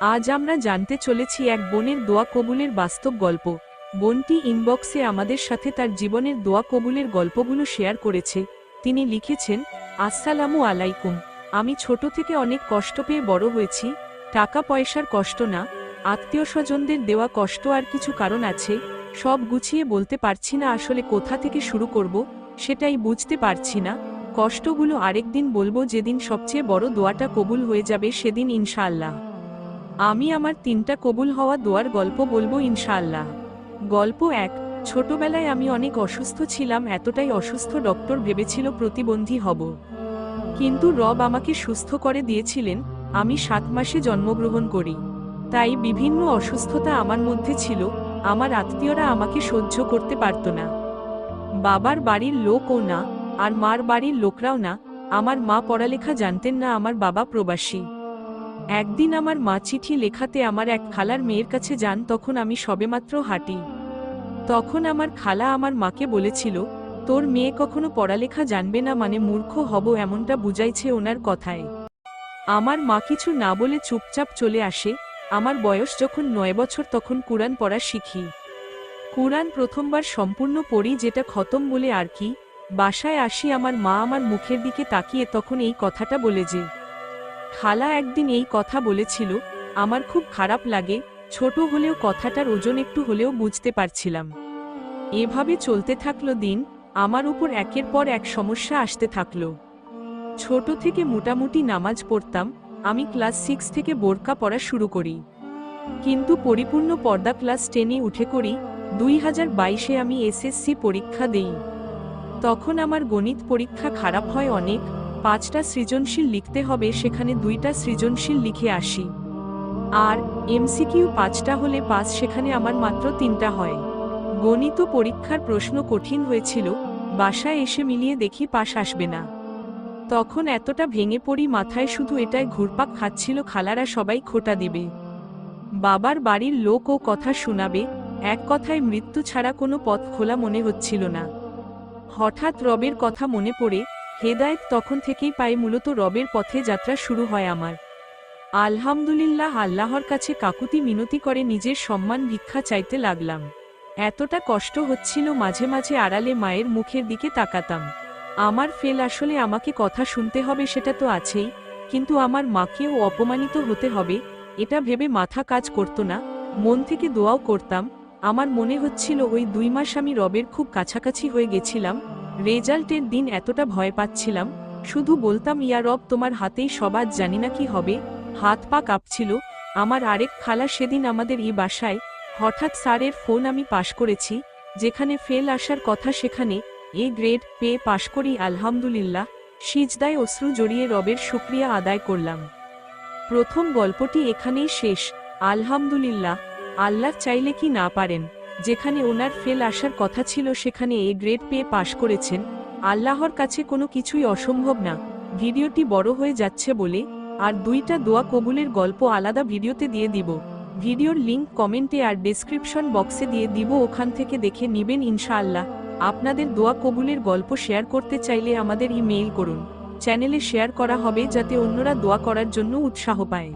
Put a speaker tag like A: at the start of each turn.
A: আজ আমরা জানতে চলেছি এক বোনের দোয়া কবুলের বাস্তব গল্প। বোনটি ইনবক্সে আমাদের সাথে তার জীবনের দোয়া কবুলের গল্পগুলো শেয়ার করেছে। তিনি লিখেছেন, আসসালামু আলাইকুম। আমি ছোট থেকে অনেক কষ্ট পেয়ে বড় হয়েছি। টাকা পয়সার কষ্ট না, আত্মীয় স্বজনদের দেওয়া কষ্ট। আর কিছু কারণ আছে, সব গুছিয়ে বলতে পারছি না। আসলে কোথা থেকে শুরু করব সেটাই বুঝতে পারছি না। কষ্টগুলো আরেকদিন বলবো, যেদিন সবচেয়ে বড় দোয়াটা কবুল হয়ে যাবে সেদিন ইনশাআল্লাহ। আমি আমার 3টা কবুল হওয়া দোয়ার গল্প বলবো ইনশাআল্লাহ। গল্প 1। ছোটবেলায় আমি অনেক অসুস্থ ছিলাম, এতটাই অসুস্থ ডক্টর ভেবেছিল প্রতিবন্ধী হব। কিন্তু রব আমাকে সুস্থ করে দিয়েছিলেন। আমি 7 মাসে জন্মগ্রহণ করি, তাই বিভিন্ন অসুস্থতা আমার মধ্যে ছিল। আমার আত্মীয়রা আমাকে সহ্য করতে পারত না। বাবার বাড়ির লোকও না, আর মার বাড়ির লোকরাও না। আমার মা পড়ালেখা জানতেন না, আমার বাবা প্রবাসী। একদিন আমার মা চিঠি লেখাতে আমার এক খালার মেয়ের কাছে যান, তখন আমি সবেমাত্র হাঁটি। তখন আমার খালা আমার মাকে বলেছিল, তোর মেয়ে কখনো পড়ালেখা জানবে না, মানে মূর্খ হব, এমনটা বুঝাইছে ওনার কথায়। আমার মা কিছু না বলে চুপচাপ চলে আসে। আমার বয়স যখন 9 বছর তখন কুরআন পড়া শিখি। কুরআন প্রথমবার সম্পূর্ণ পড়ি, যেটা খতম বলে আর কি। বাসায় আসি, আমার মা আমার মুখের দিকে তাকিয়ে তখন এই কথাটা বলে যে, খালা একদিন এই কথা বলেছিল। আমার খুব খারাপ লাগে। ছোট হলেও কথাটার ওজন একটু হলেও বুঝতে পারছিলাম। এভাবে চলতে থাকলো দিন। আমার উপর একের পর এক সমস্যা আসতে থাকলো। ছোট থেকে মোটামুটি নামাজ পড়তাম। আমি ক্লাস 6 থেকে বোরকা পড়া শুরু করি, কিন্তু পরিপূর্ণ পর্দা ক্লাস 10-এ উঠে করি। 2022-এ আমি এসএসসি পরীক্ষা দেই। তখন আমার গণিত পরীক্ষা খারাপ হয় অনেক। 5টা সৃজনশীল লিখতে হবে, সেখানে 2টা সৃজনশীল লিখে আসি। আর এমসিকিউ 5টা হলে পাস, সেখানে আমার মাত্র 3টা হয়। গণিত পরীক্ষার প্রশ্ন কঠিন হয়েছিল। বাসায় এসে মিলিয়ে দেখি পাস আসবে না। তখন এতটা ভেঙে পড়ি, মাথায় শুধু এটাই ঘুরপাক খাচ্ছিল, খালারা সবাই খোঁটা দিবে, বাবার বাড়ির লোকও কথা শোনাবে। এক কথায় মৃত্যু ছাড়া কোনো পথ খোলা মনে হচ্ছিল না। হঠাৎ রবের কথা মনে পড়ে। হেদায়েত তখন থেকেই পাই, মূলত রবের পথে যাত্রা শুরু হয় আমার। আলহামদুলিল্লাহ, আল্লাহর কাছে কাকুতি মিনতি করে নিজের সম্মান ভিক্ষা চাইতে লাগলাম। এতটা কষ্ট হচ্ছিল, মাঝে মাঝে আড়ালে মায়ের মুখের দিকে তাকাতাম। আমার ফেল, আসলে আমাকে কথা শুনতে হবে সেটা তো আছেই, কিন্তু আমার মাকেও অপমানিত হতে হবে, এটা ভেবে মাথা কাজ করত না। মন থেকে দোয়াও করতাম। আমার মনে হচ্ছিল ওই 2 মাস আমি রবের খুব কাছাকাছি হয়ে গেছিলাম। রেজাল্টের দিন এতটা ভয় পাচ্ছিলাম, শুধু বলতাম, ইয়া রব, তোমার হাতেই সবাজ, জানি না কি হবে। হাত পা কাঁপছিল। আমার আরেক খালা সেদিন আমাদের এই বাসায়। হঠাৎ স্যারের ফোন, আমি পাশ করেছি, যেখানে ফেল আসার কথা সেখানে এ গ্রেড পেয়ে পাশ করি। আলহামদুলিল্লাহ। সিজদায় অশ্রু জড়িয়ে রবের শুকরিয়া আদায় করলাম। প্রথম গল্পটি এখানেই শেষ। আলহামদুলিল্লাহ, আল্লাহ চাইলে কি না পারেন। যেখানে ওনার ফেল আসার কথা ছিল সেখানে এ গ্রেড পেয়ে পাশ করেছেন। আল্লাহর কাছে কোনো কিছুই অসম্ভব না। ভিডিওটি বড় হয়ে যাচ্ছে বলে আর 2টা দোয়া কবুলের গল্প আলাদা ভিডিওতে দিয়ে দিব। ভিডিওর লিংক কমেন্টে আর ডেসক্রিপশন বক্সে দিয়ে দিব, ওখান থেকে দেখে নেবেন ইনশাআল্লাহ। আপনাদের দোয়া কবুলের গল্প শেয়ার করতে চাইলে আমাদের ইমেইল করুন। চ্যানেলে শেয়ার করা হবে যাতে অন্যরা দোয়া করার জন্য উৎসাহ পায়।